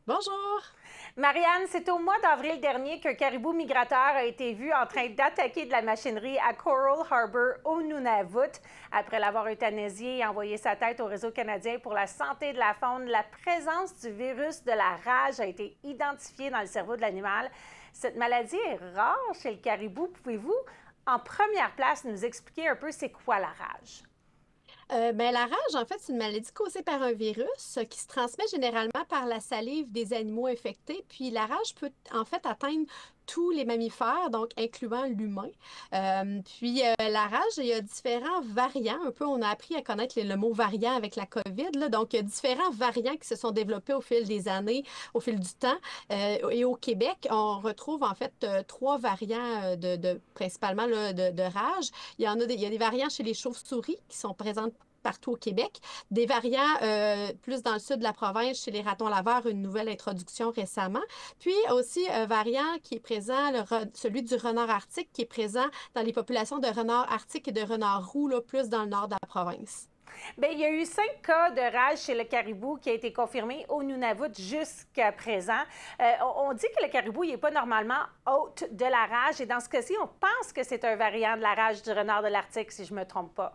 Bonjour! Marianne, c'est au mois d'avril dernier qu'un caribou migrateur a été vu en train d'attaquer de la machinerie à Coral Harbour au Nunavut. Après l'avoir euthanasié et envoyé sa tête au Réseau canadien pour la santé de la faune, la présence du virus de la rage a été identifiée dans le cerveau de l'animal. Cette maladie est rare chez le caribou. Pouvez-vous, en première place, nous expliquer un peu c'est quoi la rage? La rage, en fait, c'est une maladie causée par un virus qui se transmet généralement par la salive des animaux infectés. Puis la rage peut en fait atteindre tous les mammifères, donc incluant l'humain. La rage, il y a différents variants. Un peu, on a appris à connaître le mot variant avec la COVID, là. Donc, il y a différents variants qui se sont développés au fil des années, au fil du temps. Et au Québec, on retrouve en fait trois variants principalement là, de rage. Il y a des variants chez les chauves-souris qui sont présentes partout au Québec. Des variants plus dans le sud de la province, chez les ratons laveurs, une nouvelle introduction récemment. Puis aussi un variant qui est présent, celui du renard arctique, qui est présent dans les populations de renards arctiques et de renards roux, là, plus dans le nord de la province. Bien, il y a eu 5 cas de rage chez le caribou qui a été confirmé au Nunavut jusqu'à présent. On dit que le caribou n'est pas normalement hôte de la rage et dans ce cas-ci, on pense que c'est un variant de la rage du renard de l'Arctique, si je ne me trompe pas.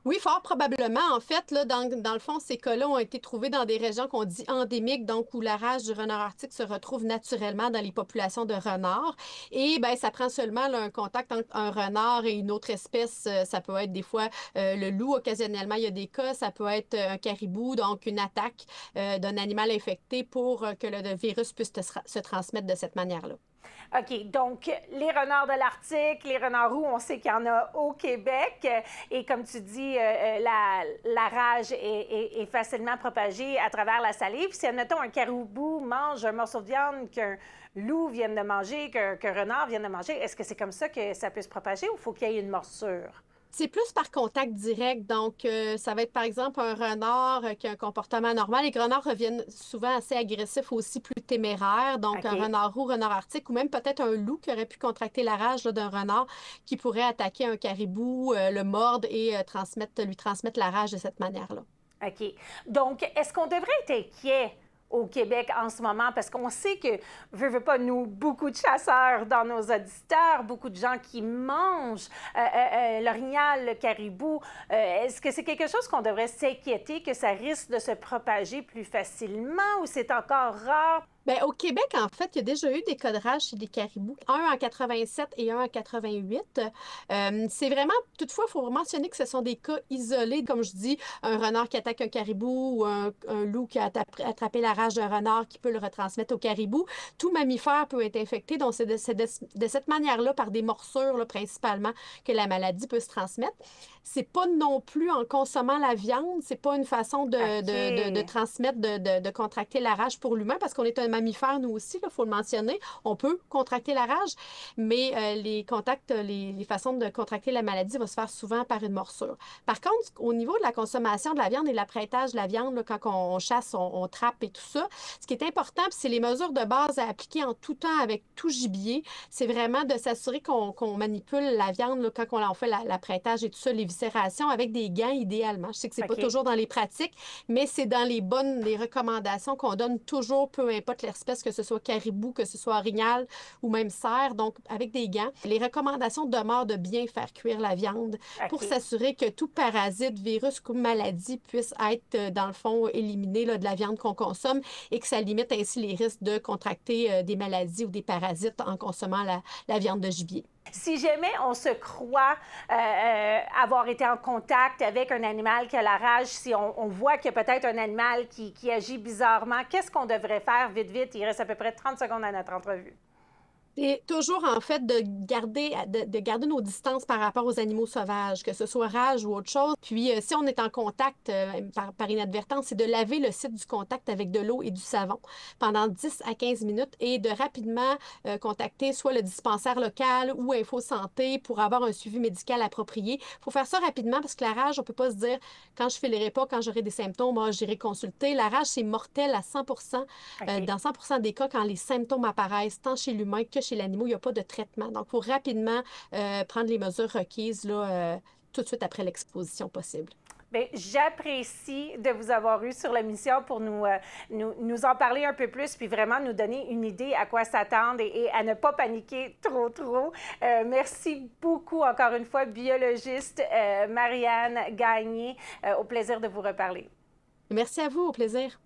Oui, fort probablement. En fait, là, dans le fond, ces cas-là ont été trouvés dans des régions qu'on dit endémiques, donc où la rage du renard arctique se retrouve naturellement dans les populations de renards. Et ben, ça prend seulement là, un contact entre un renard et une autre espèce. Ça peut être des fois le loup, occasionnellement, il y a des cas. Ça peut être un caribou, donc une attaque d'un animal infecté pour que le virus puisse se transmettre de cette manière-là. OK, donc les renards de l'Arctique, les renards roux, on sait qu'il y en a au Québec. Et comme tu dis, la rage est facilement propagée à travers la salive. Si, admettons, un caribou mange un morceau de viande qu'un loup vienne de manger, qu'un renard vienne de manger, est-ce que c'est comme ça que ça peut se propager ou faut qu'il y ait une morsure? C'est plus par contact direct. Donc, ça va être par exemple un renard qui a un comportement normal. Les renards reviennent souvent assez agressifs, aussi plus téméraires. Donc, un OK. renard roux, renard arctique, ou même peut-être un loup qui aurait pu contracter la rage là, d'un renard qui pourrait attaquer un caribou, le mordre et lui transmettre la rage de cette manière-là. OK. Donc, est-ce qu'on devrait être inquiet au Québec en ce moment? Parce qu'on sait que, veut pas, nous, beaucoup de chasseurs dans nos auditeurs, beaucoup de gens qui mangent l'orignal, le caribou. Est-ce que c'est quelque chose qu'on devrait s'inquiéter, que ça risque de se propager plus facilement ou c'est encore rare? Ben, au Québec, en fait, il y a déjà eu des cas de rage chez des caribous, un en 87 et un en 88. C'est vraiment, toutefois, il faut mentionner que ce sont des cas isolés, comme je dis, un renard qui attaque un caribou ou un loup qui a attrapé la rage d'un renard qui peut le retransmettre au caribou. Tout mammifère peut être infecté, donc c'est de cette manière-là, par des morsures là, principalement, que la maladie peut se transmettre. C'est pas non plus en consommant la viande, c'est pas une façon de OK. transmettre, de contracter la rage pour l'humain, parce qu'on est un mammifère, nous aussi, il faut le mentionner. On peut contracter la rage, mais les façons de contracter la maladie vont se faire souvent par une morsure. Par contre, au niveau de la consommation de la viande et de l'apprêtage de la viande, là, quand on chasse, on trappe et tout ça, ce qui est important, puis c'est les mesures de base à appliquer en tout temps avec tout gibier, c'est vraiment de s'assurer qu'on manipule la viande là, quand on fait l'apprêtage et tout ça, l'éviscération avec des gants idéalement. Je sais que c'est pas OK. toujours dans les pratiques, mais c'est dans les recommandations qu'on donne toujours, peu importe l'espèce, que ce soit caribou, que ce soit orignal ou même cerf, donc avec des gants. Les recommandations demeurent de bien faire cuire la viande pour OK. s'assurer que tout parasite, virus ou maladie puisse être, dans le fond, éliminé là, de la viande qu'on consomme et que ça limite ainsi les risques de contracter des maladies ou des parasites en consommant la viande de gibier. Si jamais on se croit avoir été en contact avec un animal qui a la rage, si on voit qu'il y a peut-être un animal qui agit bizarrement, qu'est-ce qu'on devrait faire vite, vite? Il reste à peu près 30 secondes à notre entrevue. Et toujours, en fait, de garder nos distances par rapport aux animaux sauvages, que ce soit rage ou autre chose. Puis, si on est en contact par inadvertance, c'est de laver le site du contact avec de l'eau et du savon pendant 10 à 15 minutes et de rapidement contacter soit le dispensaire local ou Info Santé pour avoir un suivi médical approprié. Il faut faire ça rapidement parce que la rage, on peut pas se dire, quand je filerai pas, quand j'aurai des symptômes, moi, j'irai consulter. La rage, c'est mortel à 100%. OK. Dans 100% des cas, quand les symptômes apparaissent, tant chez l'humain que chez l'animal, il n'y a pas de traitement. Donc, il faut rapidement prendre les mesures requises là, tout de suite après l'exposition possible. Bien, j'apprécie de vous avoir eu sur l'émission pour nous en parler un peu plus, puis vraiment nous donner une idée à quoi s'attendre et à ne pas paniquer trop. Merci beaucoup, encore une fois, biologiste Marianne Gagné. Au plaisir de vous reparler. Merci à vous, au plaisir.